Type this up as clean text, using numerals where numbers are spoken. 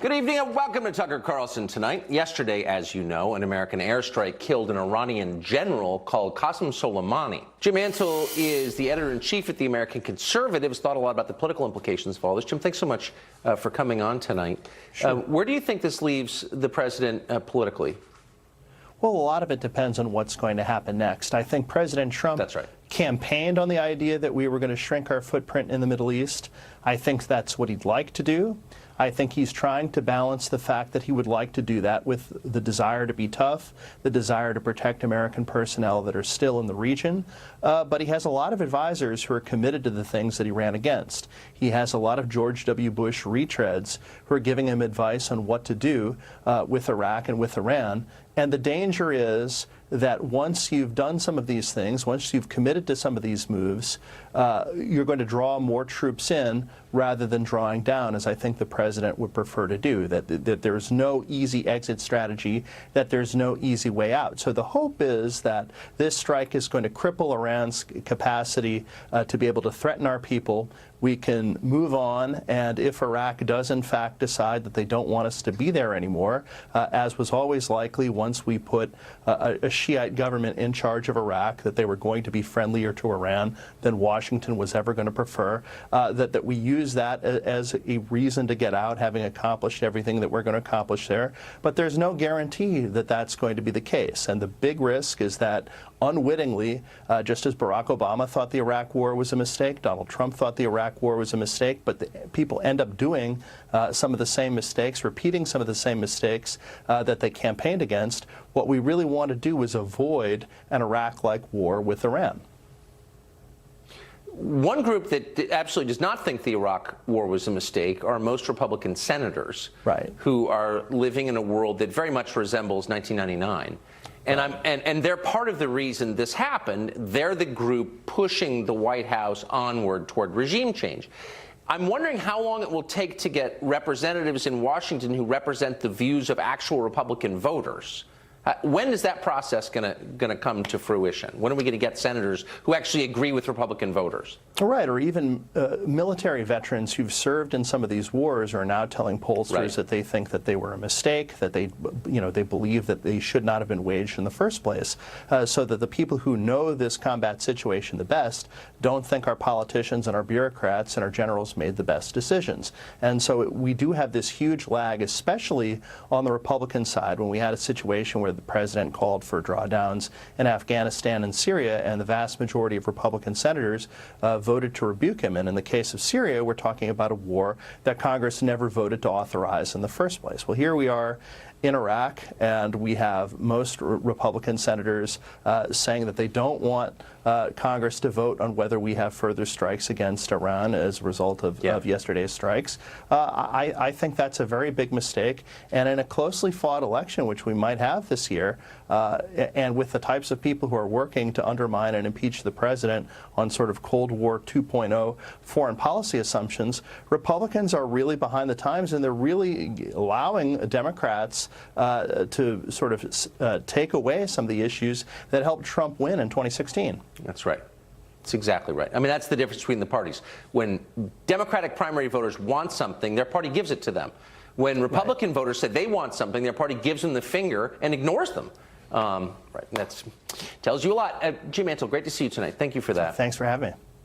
Good evening and welcome to Tucker Carlson Tonight. Yesterday, as you know, an American airstrike killed an Iranian general called Qasem Soleimani. Jim Antle is the editor-in-chief at the American Conservative. Has thought a lot about the political implications of all this. Jim, thanks so much for coming on tonight. Sure. Where do you think this leaves the president politically? Well, a lot of it depends on what's going to happen next. I think President Trump campaigned on the idea that we were going to shrink our footprint in the Middle East. I think that's what he'd like to do. I think he's trying to balance the fact that he would like to do that with the desire to be tough, the desire to protect American personnel that are still in the region. But he has a lot of advisors who are committed to the things that he ran against. He has a lot of George W. Bush retreads who are giving him advice on what to do with Iraq and with Iran. And the danger is that once you've done some of these things, once you've committed to some of these moves, you're going to draw more troops in rather than drawing down, as I think the president would prefer to do, that there's no easy exit strategy, that there's no easy way out. So the hope is that this strike is going to cripple Iran's capacity to be able to threaten our people. We can move on, and if Iraq does in fact decide that they don't want us to be there anymore, as was always likely once we put a Shiite government in charge of Iraq, that they were going to be friendlier to Iran than Washington was ever going to prefer, that we use that as a reason to get out, having accomplished everything that we're going to accomplish there. But there's no guarantee that that's going to be the case. And the big risk is that unwittingly, just as Barack Obama thought the Iraq war was a mistake, Donald Trump thought the Iraq war was a mistake, but people end up doing some of the same mistakes, repeating some of the same mistakes that they campaigned against. What we really want to do is avoid an Iraq-like war with Iran. One group that absolutely does not think the Iraq war was a mistake are most Republican senators, who are living in a world that very much resembles 1999. And they're part of the reason this happened. They're the group pushing the White House onward toward regime change. I'm wondering how long it will take to get representatives in Washington who represent the views of actual Republican voters. When is that process going to come to fruition? When are we going to get senators who actually agree with Republican voters? Right, or even military veterans who've served in some of these wars are now telling pollsters that they think that they were a mistake, that they believe that they should not have been waged in the first place, so that the people who know this combat situation the best don't think our politicians and our bureaucrats and our generals made the best decisions. And so we do have this huge lag, especially on the Republican side, when we had a situation where the president called for drawdowns in Afghanistan and Syria, and the vast majority of Republican senators voted to rebuke him. And in the case of Syria, we're talking about a war that Congress never voted to authorize in the first place. Well, here we are in Iraq, and we have most Republican senators saying that they don't want Congress to vote on whether we have further strikes against Iran as a result of yesterday's strikes. I think that's a very big mistake. And in a closely fought election, which we might have this year, and with the types of people who are working to undermine and impeach the president on sort of Cold War 2.0 foreign policy assumptions, Republicans are really behind the times, and they're really allowing Democrats to sort of take away some of the issues that helped Trump win in 2016. That's right. That's exactly right. I mean, that's the difference between the parties. When Democratic primary voters want something, their party gives it to them. When Republican voters say they want something, their party gives them the finger and ignores them. That tells you a lot. Jim Antle, great to see you tonight. Thank you for that. Thanks for having me.